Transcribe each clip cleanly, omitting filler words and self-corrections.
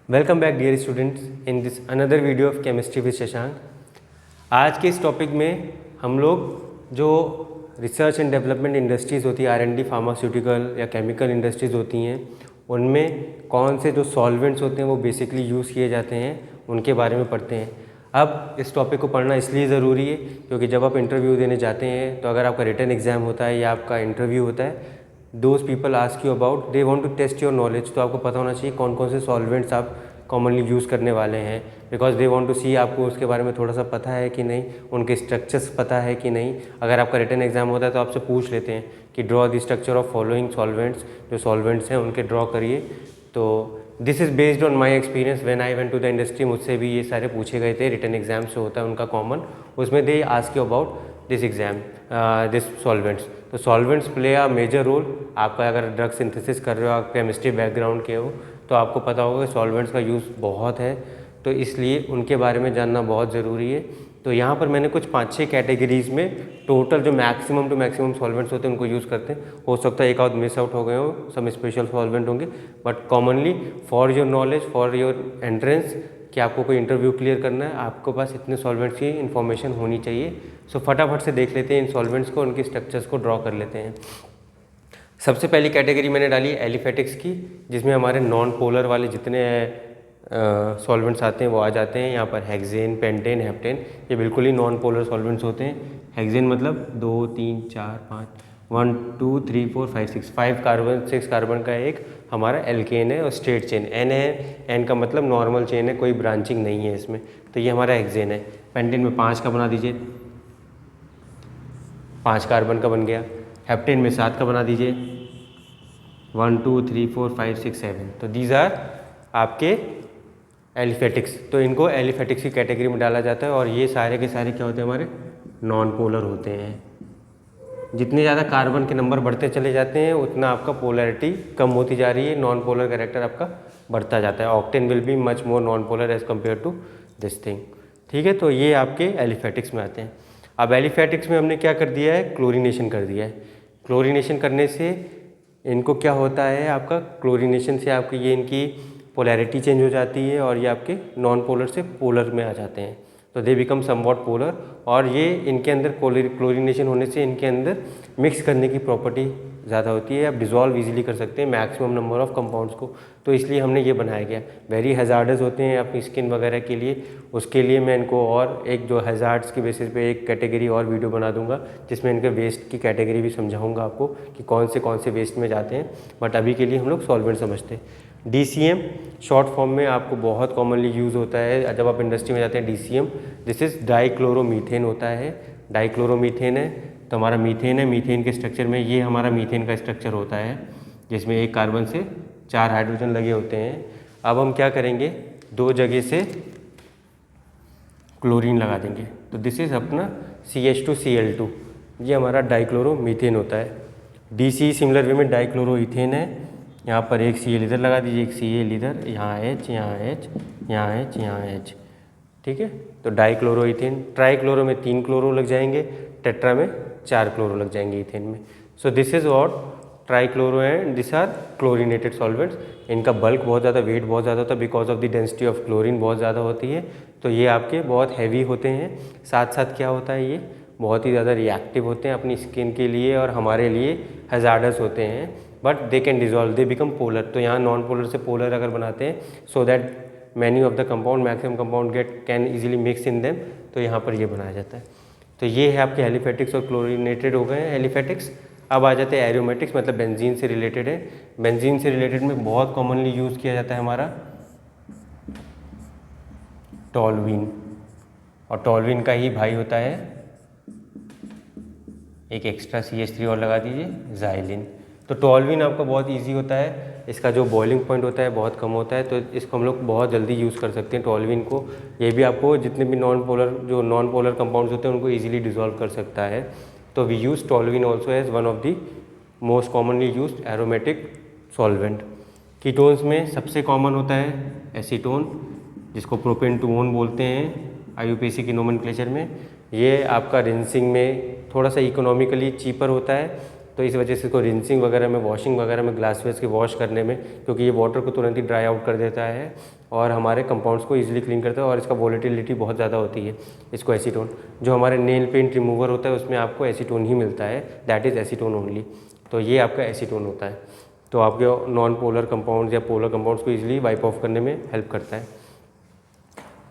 Welcome back dear students in this another video of chemistry with Shashank. आज के इस topic में हम लोग जो रिसर्च एंड डेवलपमेंट इंडस्ट्रीज़ होती है, R&D फार्मास्यूटिकल या केमिकल इंडस्ट्रीज़ होती हैं, उनमें कौन से जो सॉल्वेंट्स होते हैं वो बेसिकली यूज़ किए जाते हैं, उनके बारे में पढ़ते हैं। अब इस टॉपिक को पढ़ना इसलिए ज़रूरी है क्योंकि जब आप इंटरव्यू देने जाते हैं तो अगर आपका रिटन एग्ज़ाम होता है या आपका इंटरव्यू होता है, those people ask you about, they want to test your knowledge. तो आपको पता होना चाहिए कौन कौन से सॉल्वेंट्स आप कॉमनली यूज़ करने वाले हैं, बिकॉज दे वांट टू सी आपको उसके बारे में थोड़ा सा पता है कि नहीं, उनके स्ट्रक्चर्स पता है कि नहीं। अगर आपका रिटन एग्जाम होता है तो आपसे पूछ लेते हैं कि draw the structure of following solvents, जो सॉल्वेंट्स हैं उनके ड्रॉ करिए। तो this is based on my experience when I went to the industry. मुझसे भी ये सारे पूछे गए थे, रिटन एग्जाम से होता है उनका कॉमन, उसमें they ask you about this exam this solvents. तो solvents play a major role. आपका अगर ड्रग सिंथेसिस कर रहे हो, आप केमिस्ट्री बैकग्राउंड के हो, तो आपको पता होगा कि सॉल्वेंट्स का यूज़ बहुत है, तो इसलिए उनके बारे में जानना बहुत ज़रूरी है। तो यहाँ पर मैंने कुछ 5-6 कैटेगरीज़ में टोटल जो मैक्सिमम टू मैक्सिमम सॉल्वेंट्स होते हैं उनको यूज़ करते हैं। हो सकता है एक आध मिस आउट हो गए हो, सब स्पेशल सॉल्वेंट होंगे, but commonly for your knowledge, for your entrance, कि आपको कोई इंटरव्यू क्लियर करना है, आपके पास इतने सॉल्वेंट्स की इन्फॉर्मेशन होनी चाहिए। सो फटाफट से देख लेते हैं इन सॉल्वेंट्स को, उनके स्ट्रक्चर्स को ड्रॉ कर लेते हैं। सबसे पहली कैटेगरी मैंने डाली एलिफेटिक्स की, जिसमें हमारे नॉन पोलर वाले जितने सॉल्वेंट्स आते हैं वो आ जाते हैं। यहाँ पर हेक्सेन, पेंटेन, हेप्टेन, ये बिल्कुल ही नॉन पोलर सॉल्वेंट्स होते हैं। हेक्सेन मतलब 2 3 4 5 1 2 3 4 5 6 5 कार्बन, 6 कार्बन का एक हमारा एल्केन है और स्ट्रेट चेन एन है। एन का मतलब नॉर्मल चेन है, कोई ब्रांचिंग नहीं है इसमें, तो ये हमारा हेक्सेन है। पेंटेन में 5 का बना दीजिए, 5 कार्बन का बन गया। हेप्टेन में 7 का बना दीजिए, 1 2 3 4 5 6 7। तो दीज आर आपके एलिफेटिक्स। तो इनको एलिफेटिक्स की कैटेगरी में डाला जाता है, और ये सारे के सारे क्या होते हैं, हमारे नॉन पोलर होते हैं। जितने ज़्यादा कार्बन के नंबर बढ़ते चले जाते हैं उतना आपका पोलैरिटी कम होती जा रही है, नॉन पोलर कैरेक्टर आपका बढ़ता जाता है। Octane will be much more non polar as compare to this thing. ठीक है, तो ये आपके एलिफेटिक्स में आते हैं। अब एलिफेटिक्स में हमने क्या कर दिया है, क्लोरीनेशन कर दिया है। क्लोरीनेशन करने से इनको क्या होता है, आपका क्लोरीनेशन से आपकी ये इनकी पोलैरिटी चेंज हो जाती है और ये आपके नॉन पोलर से पोलर में आ जाते हैं, तो दे बिकम समवॉट पोलर। और ये इनके अंदर क्लोरीनेशन होने से इनके अंदर मिक्स करने की प्रॉपर्टी ज़्यादा होती है, आप डिज़ोल्व इजीली कर सकते हैं मैक्सिमम नंबर ऑफ़ कंपाउंड्स को, तो इसलिए हमने ये बनाया गया। वेरी हैज़ार्डस होते हैं अपनी स्किन वगैरह के लिए, उसके लिए मैं इनको और एक जो हैज़ार्ड्स की बेसिस पे एक कैटेगरी और वीडियो बना दूंगा, जिसमें इनके वेस्ट की कैटेगरी भी समझाऊंगा आपको कि कौन से वेस्ट में जाते हैं। बट अभी के लिए हम लोग सॉल्वेंट समझते हैं। DCM शॉर्ट फॉर्म में आपको बहुत कॉमनली यूज़ होता है जब आप इंडस्ट्री में जाते हैं। DCM दिस इज़ डाइक्लोरोमीथेन होता है। डाइक्लोरोमीथेन है तो हमारा मीथेन है। मीथेन के स्ट्रक्चर में ये हमारा मीथेन का स्ट्रक्चर होता है, जिसमें एक कार्बन से 4 हाइड्रोजन लगे होते हैं। अब हम क्या करेंगे, 2 जगह से क्लोरीन लगा देंगे, तो दिस इज़ अपना CH2Cl2, ये हमारा डाइक्लोरोमीथेन होता है। DC सिमिलर वे में डाइक्लोरोइथेन है। यहाँ पर एक Cl इधर लगा दीजिए, एक Cl इधर, यहाँ H, यहाँ H, यहाँ H, यहाँ H। ठीक है, तो डाइक्लोरोइथेन। ट्राइक्लोरो में 3 क्लोरो लग जाएंगे, टेट्रा में 4 क्लोरो लग जाएंगे इथेन में। So this is what trichloro and this are chlorinated solvents. इनका बल्क बहुत ज़्यादा, वेट बहुत ज़्यादा होता है, because of the density of chlorine बहुत ज़्यादा होती है, तो ये आपके बहुत हैवी होते हैं। साथ साथ क्या होता है, ये बहुत ही ज़्यादा रिएक्टिव होते हैं अपनी स्किन के लिए और हमारे लिए हैज़ार्डस होते हैं, but they can dissolve, they become polar. तो यहाँ नॉन पोलर से पोलर अगर बनाते हैं, so that many of the compound, maximum compound get can easily mix in them, तो यहाँ पर ये बनाया जाता है। तो ये है आपके एलिफेटिक्स और क्लोरीनेटेड हो गए हैं एलिफेटिक्स। अब आ जाते हैं एरोमेटिक्स, मतलब बेंजीन से रिलेटेड है। बेंजीन से रिलेटेड में बहुत कॉमनली यूज़ किया जाता है हमारा टॉल्यूइन, और टॉल्यूइन का ही भाई होता है एक एक्स्ट्रा CH3 और लगा दीजिए, ज़ाइलिन। तो टॉल्यूइन आपका बहुत इजी होता है, इसका जो बॉइलिंग पॉइंट होता है बहुत कम होता है, तो इसको हम लोग बहुत जल्दी यूज़ कर सकते हैं टॉल्यूइन को। ये भी आपको जितने भी नॉन पोलर कंपाउंड्स होते हैं उनको इजीली डिसॉल्व कर सकता है। तो we use toluene also as one of the most commonly used aromatic solvent. Ketones में सबसे कॉमन होता है एसीटोन, जिसको प्रोपेन-टू-ओन बोलते हैं IUPAC की नोमेनक्लेचर में। ये आपका रिंसिंग में थोड़ा सा इकोनॉमिकली चीपर होता है, तो इस वजह से इसको रिंसिंग वगैरह में, वॉशिंग वगैरह में, ग्लासवेयर के वॉश करने में, क्योंकि ये वाटर को तुरंत ही ड्राई आउट कर देता है और हमारे कंपाउंड्स को ईजिली क्लीन करता है और इसका वॉलेटिलिटी बहुत ज़्यादा होती है। इसको एसीटोन, जो हमारे नेल पेंट रिमूवर होता है उसमें आपको एसीटोन ही मिलता है, दैट इज़ एसीटोन ओनली। तो ये आपका एसीटोन होता है, तो आपके नॉन पोलर कंपाउंड्स या पोलर कंपाउंड्स को ईजिली वाइप ऑफ करने में हेल्प करता है।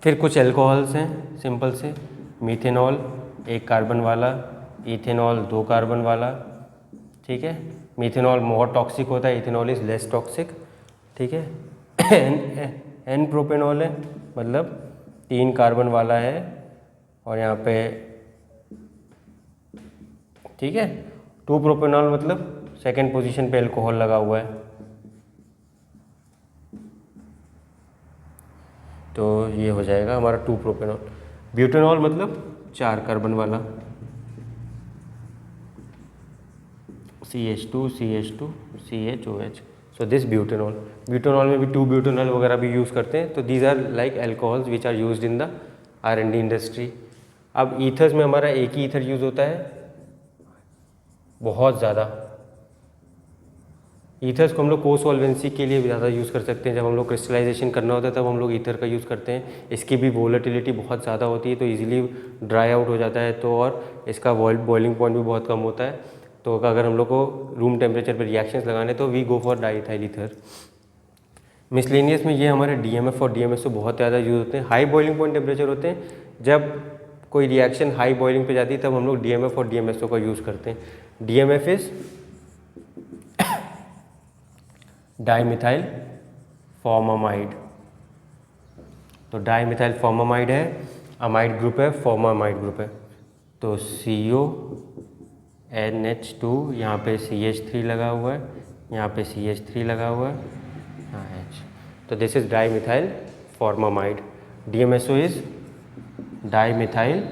फिर कुछ एल्कोहल्स हैं सिंपल से, मीथेनॉल 1 कार्बन वाला, इथेनॉल 2 कार्बन वाला, ठीक है। मीथेनॉल मोर टॉक्सिक होता है, इथेनॉल इज़ लेस टॉक्सिक, ठीक है। एन प्रोपेनॉल है, मतलब 3 कार्बन वाला है और यहाँ पे, ठीक है। 2 प्रोपेनॉल मतलब सेकेंड पोजीशन पे एल्कोहल लगा हुआ है, तो ये हो जाएगा हमारा 2 प्रोपेनॉल। ब्यूटेनॉल मतलब 4 कार्बन वाला, CH2 CH2 CHOH, so this butanol. Butanol में भी 2 ब्यूटेनॉल वगैरह भी यूज़ करते हैं, तो these are like alcohols which are used in the R&D industry. अब ईथर्स में हमारा एक ही ईथर यूज़ होता है, बहुत ज़्यादा। ईथर्स को हम लोग को सॉल्वेंसी के लिए ज़्यादा यूज़ कर सकते हैं, जब हम लोग क्रिस्टलाइजेशन करना होता है तब हम लोग ईथर का यूज़ करते हैं। इसकी भी वोलेटिलिटी बहुत ज़्यादा होती है, तो ईजिली ड्राई आउट हो जाता है, तो और इसका बॉइलिंग पॉइंट भी बहुत कम होता है। तो अगर हम लोग को रूम टेम्परेचर पर रिएक्शंस लगाने तो we go for diethyl ether. Miscellaneous में ये हमारे DMF और DMSO बहुत ज़्यादा यूज़ होते हैं। हाई बॉइलिंग पॉइंट टेम्परेचर होते हैं, जब कोई रिएक्शन हाई बॉइलिंग पे जाती है तब हम लोग DMF और DMSO का यूज़ करते हैं। DMF इज़ डाईमिथाइल फॉर्मामाइड, तो डाईमिथाइल फॉर्मामाइड है, अमाइड ग्रुप है, फॉर्मामाइड ग्रुप है, तो CONH2, यहाँ पे CH3 लगा हुआ है, यहाँ पे CH3 लगा हुआ है, हाँ H, तो this is dimethyl formamide. DMSO is dimethyl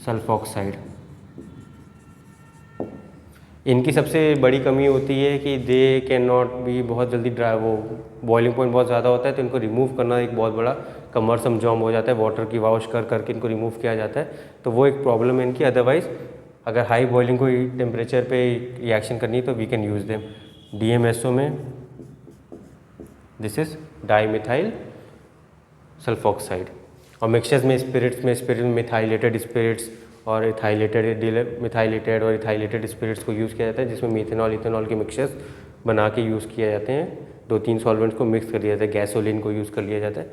sulphoxide. इनकी सबसे बड़ी कमी होती है कि दे कैन नॉट भी बहुत जल्दी ड्राई, वो बॉइलिंग पॉइंट बहुत ज़्यादा होता है, तो इनको रिमूव करना एक बहुत बड़ा कमरसम जॉब हो जाता है, वाटर की वॉश कर करके इनको रिमूव किया जाता है, तो वो एक प्रॉब्लम है इनकी। अदरवाइज अगर हाई बॉइलिंग को टेम्परेचर पे रिएक्शन करनी है तो we can use them. DMSO में दिस इज डाईमिथाइल सल्फॉक्साइड, और मिक्सचर्स में स्पिरिट्स में मिथाइलेटेड स्पिरिट्स और मिथाइलेटेड और इथाइलेटेड स्पिरिट्स को यूज़ किया जाता है, जिसमें मीथेनॉल इथेनॉल के मिक्सचर्स बना के यूज़ किए जाते हैं। 2-3 सॉल्वेंट्स को मिक्स कर लिया जाता है, गैसोलीन को यूज़ कर लिया जाता है।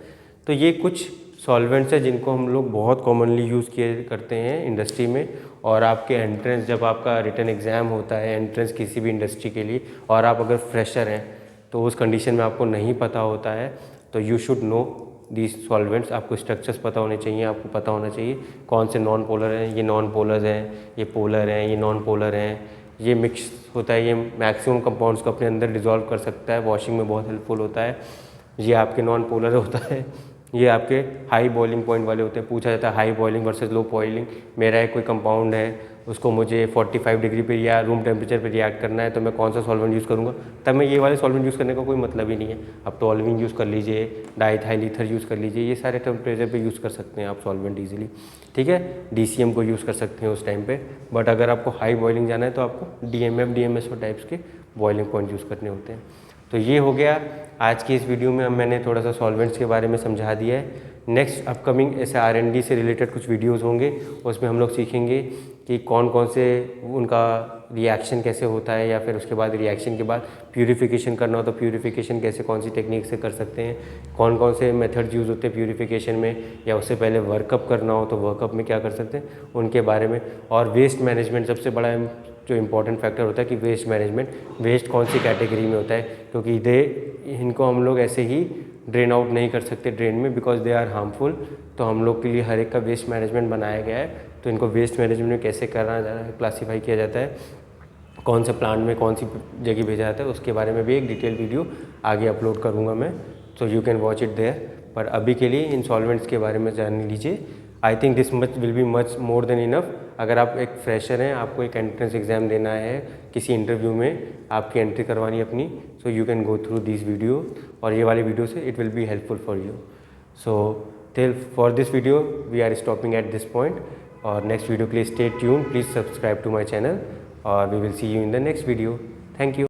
तो ये कुछ सॉल्वेंट्स हैं जिनको हम लोग बहुत कॉमनली यूज़ किए करते हैं इंडस्ट्री में। और आपके एंट्रेंस, जब आपका रिटन एग्ज़ाम होता है एंट्रेंस किसी भी इंडस्ट्री के लिए, और आप अगर फ्रेशर हैं तो उस कंडीशन में आपको नहीं पता होता है, तो you should know these solvents. आपको स्ट्रक्चर्स पता होने चाहिए, आपको पता होना चाहिए कौन से नॉन पोलर हैं, ये नॉन पोलर्स हैं, ये पोलर हैं, ये नॉन पोलर हैं, ये मिक्स होता है, ये मैक्सिमम कंपाउंड्स को अपने अंदर डिज़ोल्व कर सकता है, वॉशिंग में बहुत हेल्पफुल होता है। ये आपके नॉन पोलर होता है, ये आपके हाई बॉइलिंग पॉइंट वाले होते हैं। पूछा जाता है high boiling versus low boiling. मेरा एक कोई कंपाउंड है, उसको मुझे 45 डिग्री पे या रूम टेम्परेचर पे रिएक्ट करना है, तो मैं कौन सा सॉल्वेंट यूज़ करूँगा? तब मैं ये वाले सॉल्वेंट यूज़ करने का कोई मतलब ही नहीं है। अब तो टॉल्यूइन यूज़ कर लीजिए, डाईइथाइल ईथर यूज़ कर लीजिए, ये सारे टेम्परेचर पे यूज़ कर सकते हैं आप सॉल्वेंट ईजिली, ठीक है। DCM को यूज़ कर सकते हैं उस टाइम पे, बट अगर आपको हाई बॉइलिंग जाना है तो आपको DMF DMSO टाइप्स के बॉइलिंग पॉइंट यूज़ करने होते हैं। तो ये हो गया आज की इस वीडियो में, मैंने थोड़ा सा सॉल्वेंट्स के बारे में समझा दिया है। नेक्स्ट अपकमिंग ऐसे R&D से रिलेटेड कुछ वीडियोस होंगे, उसमें हम लोग सीखेंगे कि कौन कौन से उनका रिएक्शन कैसे होता है, या फिर उसके बाद रिएक्शन के बाद प्यूरिफिकेशन करना हो तो प्यूरिफिकेशन कैसे, कौन सी टेक्निक से कर सकते हैं, कौन कौन से मेथड्स यूज़ होते हैं प्यूरिफिकेशन में, या उससे पहले वर्कअप करना हो तो वर्कअप में क्या कर सकते हैं, उनके बारे में। और वेस्ट मैनेजमेंट सबसे बड़ा जो इम्पोर्टेंट फैक्टर होता है कि वेस्ट मैनेजमेंट, वेस्ट कौन सी कैटेगरी में होता है, क्योंकि इनको हम लोग ऐसे ही ड्रेन आउट नहीं कर सकते ड्रेन में, बिकॉज दे आर हार्मफुल। तो हम लोग के लिए हर एक का वेस्ट मैनेजमेंट बनाया गया है, तो इनको वेस्ट मैनेजमेंट में कैसे करना क्लासीफाई किया जाता है, कौन से प्लांट में कौन सी जगह भेजा जाता है, उसके बारे में भी एक डिटेल वीडियो आगे अपलोड करूँगा मैं, so you can watch it there. पर अभी के लिए इन सॉल्वेंट्स के बारे में जान लीजिए। I think this much will be much more than enough. अगर आप एक फ्रेशर हैं, आपको एक एंट्रेंस एग्ज़ाम देना है, किसी इंटरव्यू में आपकी एंट्री करवानी अपनी, so you can go through this video, और ये वाली वीडियो से it will be helpful for you. So till for this video we are stopping at this point, और नेक्स्ट वीडियो के लिए stay tune, please subscribe to my channel. और we will see you in the next video. Thank you.